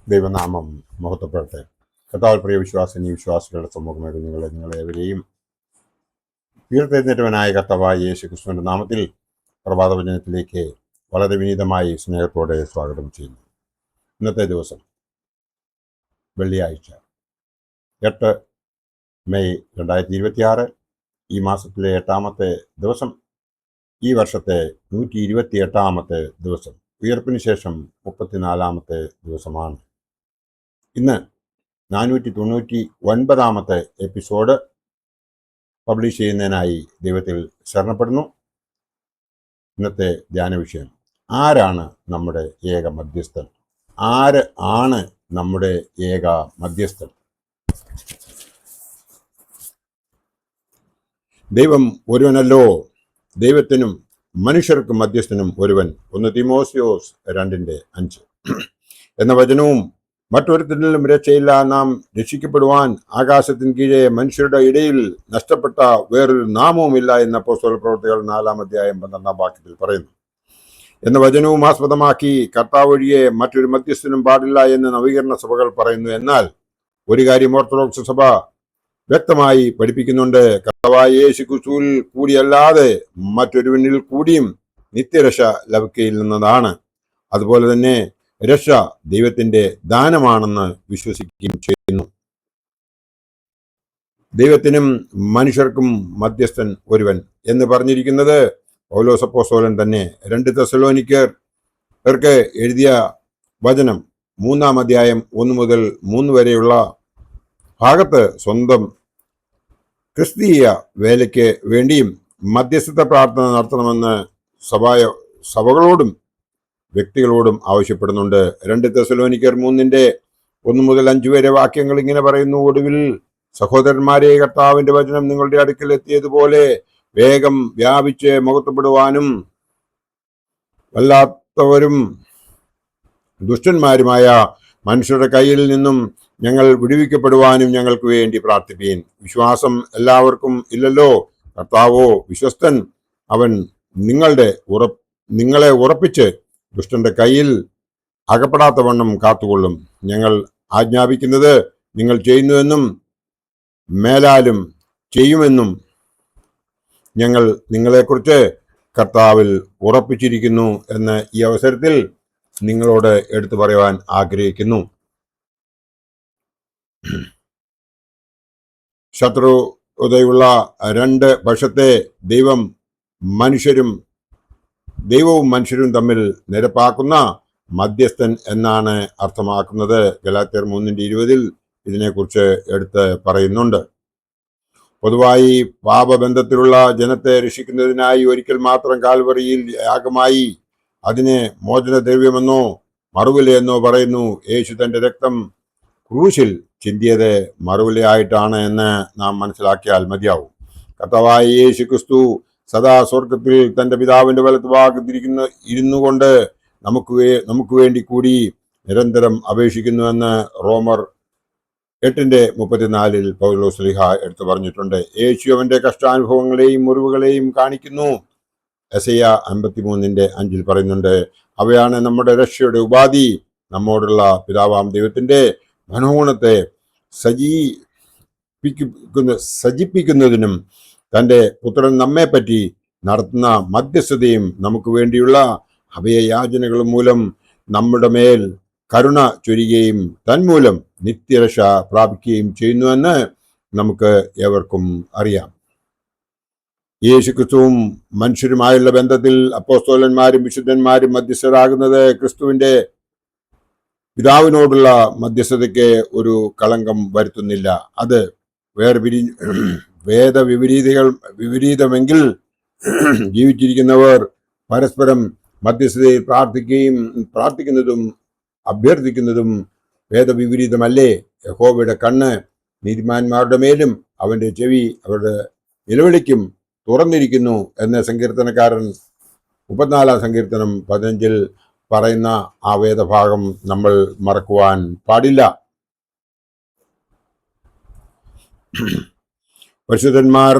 ദൈവനാമം മഹത്വപ്പെടട്ടെ. കർത്താവിൽ പ്രിയ വിശ്വാസിനി വിശ്വാസികളുടെ സമൂഹമേ, നിങ്ങളെവരെയും ഉയർത്തെഴുന്നേറ്റവനായ കർത്താവായ യേശു ക്രിസ്തുവിന്റെ നാമത്തിൽ പ്രഭാതവചനത്തിലേക്ക് വളരെ വിനീതമായി സ്നേഹത്തോടെ സ്വാഗതം ചെയ്യുന്നു. ഇന്നത്തെ ദിവസം വെള്ളിയാഴ്ച 8 മെയ് 2026, ഈ മാസത്തിലെ 8-ാമത്തെ ദിവസം, ഈ വർഷത്തെ 128-ാമത്തെ ദിവസം, ഉയർപ്പിന് ശേഷം 34-ാമത്തെ ദിവസമാണ്. ഇന്ന് 499-ാമത്തെ എപ്പിസോഡ് പബ്ലിഷ് ചെയ്യുന്നതിനായി ദൈവത്തിൽ ശരണപ്പെടുന്നു. ഇന്നത്തെ ധ്യാന വിഷയം: ആരാണ് നമ്മുടെ ഏക മധ്യസ്ഥൻ? ആര് ആണ് നമ്മുടെ ഏക മധ്യസ്ഥൻ? ദൈവം ഒരുവനല്ലോ, ദൈവത്തിനും മനുഷ്യർക്കും മധ്യസ്ഥനും ഒരുവൻ. 1 തീമോഥെയോസ് 2:5 എന്ന വചനവും മറ്റൊരുത്തരിലും രക്ഷയില്ല, നാം രക്ഷിക്കപ്പെടുവാൻ ആകാശത്തിന് കീഴെ മനുഷ്യരുടെ ഇടയിൽ നഷ്ടപ്പെട്ട വേറൊരു നാമവുമില്ല എന്ന അപ്പോസ്തല പ്രവൃത്തികൾ 4-ാം അധ്യായം 12-ാം വാക്യത്തിൽ പറയുന്നു. എന്ന വചനവും ആസ്പദമാക്കി കർത്താവ് ഒഴികെ മറ്റൊരു മധ്യസ്ഥനും പാടില്ല എന്ന് നവീകരണ സഭകൾ പറയുന്നു. എന്നാൽ ഒരു കാര്യം ഓർത്തഡോക്സ് സഭ വ്യക്തമായി പഠിപ്പിക്കുന്നുണ്ട്: കർത്താവായ യേശു ക്രിസ്തുവിൽ കൂടിയല്ലാതെ മറ്റൊരുവനിൽ കൂടിയും നിത്യരക്ഷ ലഭിക്കയില്ലെന്നതാണ്. അതുപോലെ തന്നെ രക്ഷ ദൈവത്തിന്റെ ദാനമാണെന്ന് വിശ്വസിക്കുകയും ചെയ്യുന്നു. ദൈവത്തിനും മനുഷ്യർക്കും മധ്യസ്ഥൻ ഒരുവൻ എന്ന് പറഞ്ഞിരിക്കുന്നത് പൗലോസ് അപ്പോസ്തലൻ തന്നെ 2 തെസ്സലോനിക്കർക്ക് എഴുതിയ വചനം 3-ാം അധ്യായം 1 മുതൽ 3 വരെയുള്ള ഭാഗത്ത് സ്വന്തം ക്രിസ്തീയ വേലയ്ക്ക് വേണ്ടിയും മധ്യസ്ഥ പ്രാർത്ഥന നടത്തണമെന്ന് സഭകളോടും വ്യക്തികളോടും ആവശ്യപ്പെടുന്നുണ്ട്. 2 തെസ്സലോനിക്കർ 3:1 മുതൽ 5 വരെ വാക്യങ്ങൾ ഇങ്ങനെ പറയുന്നു: ഒടുവിൽ സഹോദരന്മാരെ, കർത്താവിന്റെ വചനം നിങ്ങളുടെ അടുക്കൽ എത്തിയതുപോലെ വേഗം വ്യാപിച്ച് മഹത്വപ്പെടുവാനും വല്ലാത്തവരും ദുഷ്ടന്മാരുമായ മനുഷ്യരുടെ കയ്യിൽ നിന്നും ഞങ്ങൾ വിടുവിക്കപ്പെടുവാനും ഞങ്ങൾക്ക് വേണ്ടി പ്രാർത്ഥിപ്പീൻ. വിശ്വാസം എല്ലാവർക്കും ഇല്ലല്ലോ, കർത്താവോ വിശ്വസ്തൻ, അവൻ നിങ്ങളെ ഉറപ്പിച്ച് ദുഷ്ടന്റെ കയ്യിൽ അകപ്പെടാത്തവണ്ണം കാത്തുകൊള്ളും. ഞങ്ങൾ ആജ്ഞാപിക്കുന്നത് നിങ്ങൾ ചെയ്യുന്നുവെന്നും മേലാലും ചെയ്യുമെന്നും ഞങ്ങൾ നിങ്ങളെക്കുറിച്ച് കർത്താവിൽ ഉറപ്പിച്ചിരിക്കുന്നു എന്ന് ഈ അവസരത്തിൽ നിങ്ങളോട് എടുത്തു പറയുവാൻ ആഗ്രഹിക്കുന്നു. ശത്രുതയുള്ള 2 പക്ഷത്തെ ദൈവവും മനുഷ്യരും തമ്മിൽ നിരപ്പാക്കുന്ന മധ്യസ്ഥൻ എന്നാണ് അർത്ഥമാക്കുന്നത്. ഗലാത്യർ 3:20 ഇതിനെക്കുറിച്ച് എടുത്ത് പറയുന്നുണ്ട്. പൊതുവായി പാപബന്ധത്തിലുള്ള ജനത്തെ രക്ഷിക്കുന്നതിനായി ഒരിക്കൽ മാത്രം കാൽവറിയിൽ യാഗമായി അതിനെ മോചനദ്രവ്യമെന്നോ മറുവിലയെന്നോ പറയുന്നു. യേശു തന്റെ രക്തം ക്രൂശിൽ ചിന്തിയത് മറുവിലയായിട്ടാണ് എന്ന് നാം മനസ്സിലാക്കിയാൽ മതിയാവും. കർത്താവായ യേശു ക്രിസ്തു സദാ സ്വർഗത്തിൽ തന്റെ പിതാവിന്റെ വലത്തുഭാഗത്തിരിക്കുന്ന ഇരുന്നു കൊണ്ട് നമുക്ക് വേണ്ടി കൂടി നിരന്തരം അപേക്ഷിക്കുന്നുവെന്ന് റോമർ 8:34 പൗലോസ് ശ്ലീഹ എടുത്തു പറഞ്ഞിട്ടുണ്ട്. യേശു അവന്റെ കഷ്ടാനുഭവങ്ങളെയും മുറിവുകളെയും കാണിക്കുന്നു. യെശയ്യാ 53:5 പറയുന്നുണ്ട്. അവയാണ് നമ്മുടെ രക്ഷയുടെ ഉപാധി. നമ്മോടുള്ള പിതാവാം ദൈവത്തിന്റെ മനോഗുണത്തെ സജിപ്പിക്കുന്നതിനും തന്റെ പുത്രൻ നമ്മെപ്പറ്റി നടത്തുന്ന മധ്യസ്ഥതയും നമുക്ക് വേണ്ടിയുള്ള അഭയയാചനകളും മൂലം നമ്മുടെ മേൽ കരുണ ചൊരിയുകയും തന്മൂലം നിത്യരക്ഷ പ്രാപിക്കുകയും ചെയ്യുന്നുവെന്ന് നമുക്ക് ഏവർക്കും അറിയാം. യേശുക്രിസ്തുവും മനുഷ്യരുമായുള്ള ബന്ധത്തിൽ അപ്പോസ്തലന്മാരും വിശുദ്ധന്മാരും മധ്യസ്ഥരാകുന്നത് ക്രിസ്തുവിന്റെ പിതാവിനോടുള്ള മധ്യസ്ഥതയ്ക്ക് ഒരു കളങ്കം വരുത്തുന്നില്ല. അത് വിപരീതമെങ്കിൽ ജീവിച്ചിരിക്കുന്നവർ പരസ്പരം മധ്യസ്ഥതയിൽ പ്രാർത്ഥിക്കുന്നതും അഭ്യർത്ഥിക്കുന്നതും വേദവിപരീതമല്ലേ? യഹോവയുടെ കണ്ണ് നീതിമാന്മാരുടെ മേലും അവന്റെ ചെവി അവരുടെ നിലവിളിക്കും തുറന്നിരിക്കുന്നു എന്ന് സങ്കീർത്തനക്കാരൻ 34-ാം സങ്കീർത്തനം 15 പറയുന്ന ആ വേദഭാഗം നമ്മൾ മറക്കുവാൻ പാടില്ല. പരിശുദ്ധന്മാർ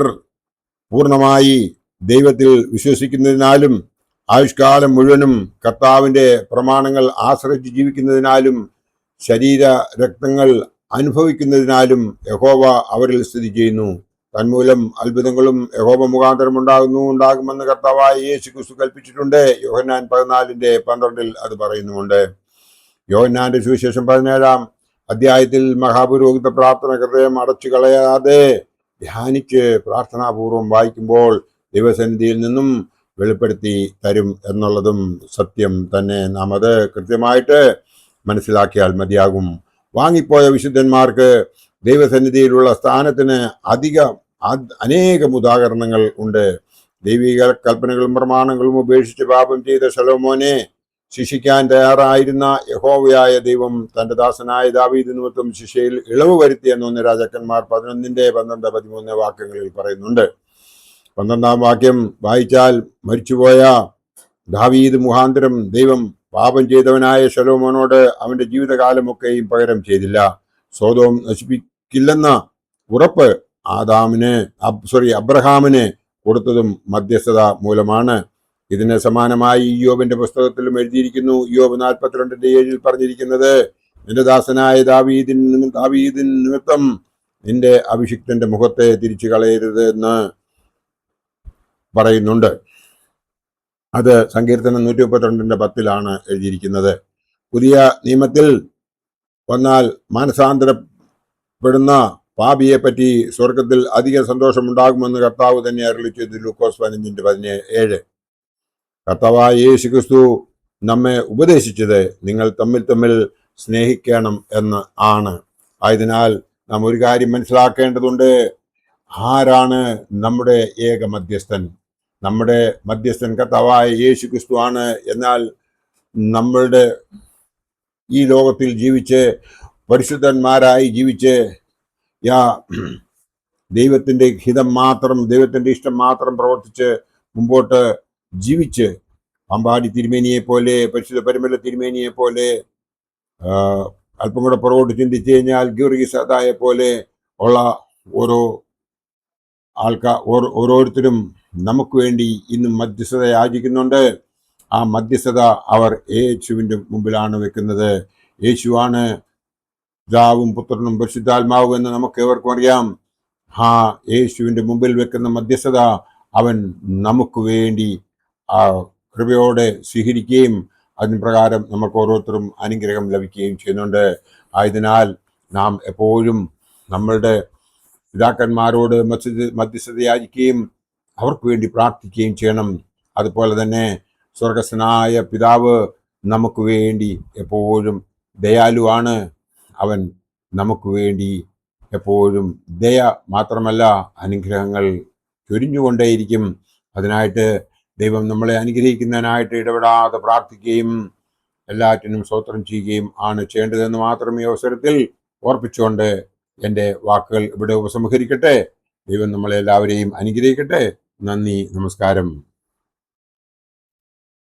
പൂർണ്ണമായി ദൈവത്തിൽ വിശ്വസിക്കുന്നതിനാലും ആയുഷ്കാലം മുഴുവനും കർത്താവിന്റെ പ്രമാണങ്ങൾ ആശ്രയിച്ച് ജീവിക്കുന്നതിനാലും ശരീര രക്തങ്ങൾ അനുഭവിക്കുന്നതിനാലും യഹോവ അവരിൽ സ്ഥിതി ചെയ്യുന്നു. തന്മൂലം അത്ഭുതങ്ങളും യഹോവ മുഖാന്തരം ഉണ്ടാകുമെന്ന് കർത്താവായ യേശു ക്രിസ്തു കൽപ്പിച്ചിട്ടുണ്ട്. യോഹന്നാൻ 14:12 അത് പറയുന്നുമുണ്ട്. യോഹന്നാന്റെ സുവിശേഷം 17 അധ്യായത്തിൽ മഹാപുരോഹിത പ്രാർത്ഥന ഹൃദയം അടച്ചു കളയാതെ ധ്യാനിച്ച് പ്രാർത്ഥനാപൂർവം വായിക്കുമ്പോൾ ദൈവസന്നിധിയിൽ നിന്നും വെളിപ്പെടുത്തി തരും എന്നുള്ളതും സത്യം തന്നെ. നാം അത് കൃത്യമായിട്ട് മനസ്സിലാക്കിയാൽ മതിയാകും. വാങ്ങിപ്പോയ വിശുദ്ധന്മാർക്ക് ദൈവസന്നിധിയിലുള്ള സ്ഥാനത്തിന് അനേകം ഉദാഹരണങ്ങൾ ഉണ്ട്. ദൈവിക കൽപ്പനകളും പ്രമാണങ്ങളും ഉപേക്ഷിച്ച് പാപം ചെയ്ത ശലോമോനെ ശിക്ഷിക്കാൻ തയ്യാറായിരുന്ന യഹോവയായ ദൈവം തന്റെ ദാസനായ ദാവീദ് നിമിത്തം ശിക്ഷയിൽ ഇളവ് വരുത്തിയെന്ന് 1 രാജാക്കന്മാർ 11:12-13 വാക്യങ്ങളിൽ പറയുന്നുണ്ട്. 12-ാം വാക്യം വായിച്ചാൽ, മരിച്ചുപോയ ദാവീദ് മുഖാന്തരം ദൈവം പാപം ചെയ്തവനായ ശലോമോനോട് അവന്റെ ജീവിതകാലമൊക്കെയും പകരം ചെയ്തില്ല. സോദോം നശിപ്പിക്കില്ലെന്ന ഉറപ്പ് അബ്രഹാമിന് കൊടുത്തതും മധ്യസ്ഥത മൂലമാണ്. ഇതിന് സമാനമായി ഇയ്യോബിന്റെ പുസ്തകത്തിലും എഴുതിയിരിക്കുന്നു. ഇയ്യോബ് 42:7 പറഞ്ഞിരിക്കുന്നത്, നിന്റെ ദാസനായ ദാവീദിൻ നിമിത്തം നിന്റെ അഭിഷിക്തന്റെ മുഖത്തെ തിരിച്ചു കളയരുത് എന്ന് പറയുന്നുണ്ട്. അത് സങ്കീർത്തനം 132:10 എഴുതിയിരിക്കുന്നത്. പുതിയ നിയമത്തിൽ വന്നാൽ മാനസാന്തരപ്പെടുന്ന പാപിയെ പറ്റി സ്വർഗത്തിൽ അധിക സന്തോഷമുണ്ടാകുമെന്ന് കർത്താവ് തന്നെ അരുളി ചെയ്തു. ലൂക്കോസ് 15:17. കർത്താവായ യേശു ക്രിസ്തു നമ്മെ ഉപദേശിച്ചത് നിങ്ങൾ തമ്മിൽ സ്നേഹിക്കണം എന്ന് ആണ്. ആയതിനാൽ നാം ഒരു കാര്യം മനസ്സിലാക്കേണ്ടതുണ്ട്. ആരാണ് നമ്മുടെ ഏക മധ്യസ്ഥൻ? നമ്മുടെ മധ്യസ്ഥൻ കർത്താവായ യേശു ക്രിസ്തു ആണ്. എന്നാൽ നമ്മളുടെ ഈ ലോകത്തിൽ ജീവിച്ച് പരിശുദ്ധന്മാരായി ജീവിച്ച് ദൈവത്തിന്റെ ഹിതം മാത്രം, ദൈവത്തിന്റെ ഇഷ്ടം മാത്രം പ്രവർത്തിച്ച് മുമ്പോട്ട് ജീവിച്ച് അമ്പാടി തിരുമേനിയെ പോലെ, പരിശുദ്ധ പരിമല തിരുമേനിയെ പോലെ, അല്പം കൂടെ പുറകോട്ട് ചിന്തിച്ചു കഴിഞ്ഞാൽ ഗീവർഗീസ് സദായെ പോലെ ഉള്ള ഓരോരുത്തരും നമുക്ക് വേണ്ടി ഇന്നും മധ്യസ്ഥത യാചിക്കുന്നുണ്ട്. ആ മധ്യസ്ഥത അവർ യേശുവിൻ്റെ മുമ്പിലാണ് വെക്കുന്നത്. യേശുവാണ് പിതാവും പുത്രനും പരിശുദ്ധാത്മാവും എന്ന് നമുക്ക് ഏവർക്കും അറിയാം. ആ യേശുവിൻ്റെ മുമ്പിൽ വെക്കുന്ന മധ്യസ്ഥത അവൻ നമുക്ക് വേണ്ടി ആ കൃപയോടെ സ്വീകരിക്കുകയും അതിന് പ്രകാരം നമുക്ക് ഓരോരുത്തരും അനുഗ്രഹം ലഭിക്കുകയും ചെയ്യുന്നുണ്ട്. ആയതിനാൽ നാം എപ്പോഴും നമ്മളുടെ പിതാക്കന്മാരോട് മധ്യസ്ഥത യാചിക്കുകയും അവർക്ക് വേണ്ടി പ്രാർത്ഥിക്കുകയും ചെയ്യണം. അതുപോലെ തന്നെ സ്വർഗസ്ഥനായ പിതാവ് നമുക്ക് വേണ്ടി എപ്പോഴും ദയാലുവാണ്. അവൻ നമുക്ക് വേണ്ടി എപ്പോഴും ദയ മാത്രമല്ല അനുഗ്രഹങ്ങൾ ചൊരിഞ്ഞുകൊണ്ടേയിരിക്കും. അതിനായിട്ട് ദൈവം നമ്മളെ അനുഗ്രഹിക്കുന്നതിനായിട്ട് ഇടപെടാതെ പ്രാർത്ഥിക്കുകയും എല്ലാറ്റിനും സ്തോത്രം ചെയ്യുകയും ആണ് ചെയ്യേണ്ടതെന്ന് മാത്രം ഈ അവസരത്തിൽ ഓർപ്പിച്ചുകൊണ്ട് എൻ്റെ വാക്കുകൾ ഇവിടെ ഉപസംഹരിക്കട്ടെ. ദൈവം നമ്മളെല്ലാവരെയും അനുഗ്രഹിക്കട്ടെ. നന്ദി, നമസ്കാരം.